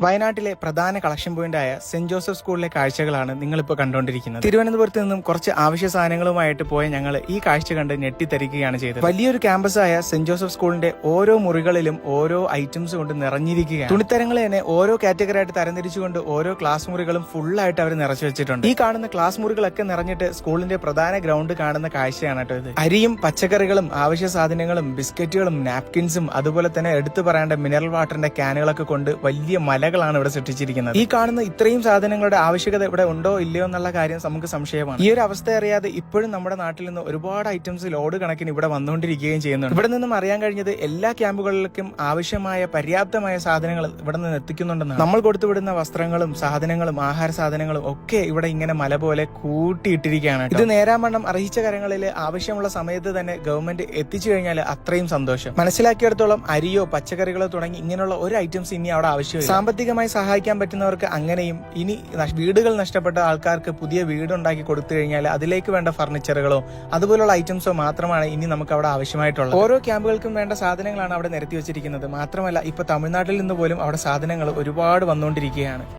വയനാട്ടിലെ പ്രധാന collection പോയിന്റായ saint Joseph സ്കൂളിലെ കാഴ്ചകളാണ് നിങ്ങളിപ്പോൾ കണ്ടുകൊണ്ടിരിക്കുന്നത്. തിരുവനന്തപുരത്ത് നിന്നും കുറച്ച് ആവശ്യ സാധനങ്ങളുമായിട്ട് പോയ ഞങ്ങൾ ഈ കാഴ്ച കണ്ട് ഞെട്ടിത്തരിക്കുകയാണ് ചെയ്തത്. വലിയൊരു ക്യാമ്പസായ സെന്റ് ജോസഫ് സ്കൂളിന്റെ ഓരോ മുറികളിലും ഓരോ ഐറ്റംസ് കൊണ്ട് നിറഞ്ഞിരിക്കുകയാണ്. തുണിത്തരങ്ങൾ തന്നെ ഓരോ കാറ്റഗറി ആയിട്ട് തരംതിരിച്ചുകൊണ്ട് ഓരോ ക്ലാസ് മുറികളും ഫുള്ളായിട്ട് അവർ നിറച്ചു വെച്ചിട്ടുണ്ട്. ഈ കാണുന്ന ക്ലാസ് മുറികളൊക്കെ നിറഞ്ഞിട്ട് സ്കൂളിന്റെ പ്രധാന ഗ്രൗണ്ട് കാണുന്ന കാഴ്ചയാണ് കേട്ടോ ഇത്. അരിയും പച്ചക്കറികളും ആവശ്യ സാധനങ്ങളും ബിസ്ക്കറ്റുകളും നാപ്കിൻസും അതുപോലെ തന്നെ എടുത്തു പറയേണ്ട മിനറൽ വാട്ടറിന്റെ ക്യാനുകളൊക്കെ കൊണ്ട് വലിയ മലകളാണ് ഇവിടെ സൃഷ്ടിച്ചിരിക്കുന്നത്. ഈ കാണുന്ന ഇത്രയും സാധനങ്ങളുടെ ആവശ്യകത ഇവിടെ ഉണ്ടോ ഇല്ലയോ എന്നുള്ള കാര്യം നമുക്ക് സംശയമാണ്. ഈ ഒരു അവസ്ഥ അറിയാതെ ഇപ്പോഴും നമ്മുടെ നാട്ടിൽ നിന്ന് ഒരുപാട് ഐറ്റംസ് ലോഡ് കണക്കിന് ഇവിടെ വന്നുകൊണ്ടിരിക്കുകയും ചെയ്യുന്നുണ്ട്. ഇവിടെ നിന്നും അറിയാൻ കഴിഞ്ഞത് എല്ലാ ക്യാമ്പുകളിലേക്കും ആവശ്യമായ പര്യാപ്തമായ സാധനങ്ങൾ ഇവിടെ നിന്ന് എത്തിക്കുന്നുണ്ടെന്നാണ്. നമ്മൾ കൊടുത്തുവിടുന്ന വസ്ത്രങ്ങളും സാധനങ്ങളും ആഹാര സാധനങ്ങളും ഒക്കെ ഇവിടെ ഇങ്ങനെ മല പോലെ കൂട്ടിയിട്ടിരിക്കുകയാണ്. ഇത് നേരാവണ്ണം അർഹിച്ച കാര്യങ്ങളിൽ ആവശ്യമുള്ള സമയത്ത് തന്നെ ഗവൺമെന്റ് എത്തിച്ചു കഴിഞ്ഞാൽ അത്രയും സന്തോഷം. മനസ്സിലാക്കിയിടത്തോളം അരിയോ പച്ചക്കറികളോ തുടങ്ങി ഇങ്ങനെയുള്ള ഒരു ഐറ്റംസ് ഇനി അവിടെ ആവശ്യമില്ല. സാമ്പത്തികമായി സഹായിക്കാൻ പറ്റുന്നവർക്ക് അങ്ങനെയും, ഇനി വീടുകൾ നഷ്ടപ്പെട്ട ആൾക്കാർക്ക് പുതിയ വീടുണ്ടാക്കി കൊടുത്തു കഴിഞ്ഞാൽ അതിലേക്ക് വേണ്ട ഫർണിച്ചറുകളോ അതുപോലുള്ള ഐറ്റംസോ മാത്രമാണ് ഇനി നമുക്ക് അവിടെ ആവശ്യമായിട്ടുള്ളത്. ഓരോ ക്യാമ്പുകൾക്കും വേണ്ട സാധനങ്ങളാണ് അവിടെ നിരത്തി വെച്ചിരിക്കുന്നത്. മാത്രമല്ല ഇപ്പൊ തമിഴ്നാട്ടിൽ നിന്ന് പോലും അവിടെ സാധനങ്ങൾ ഒരുപാട് വന്നുകൊണ്ടിരിക്കുകയാണ്.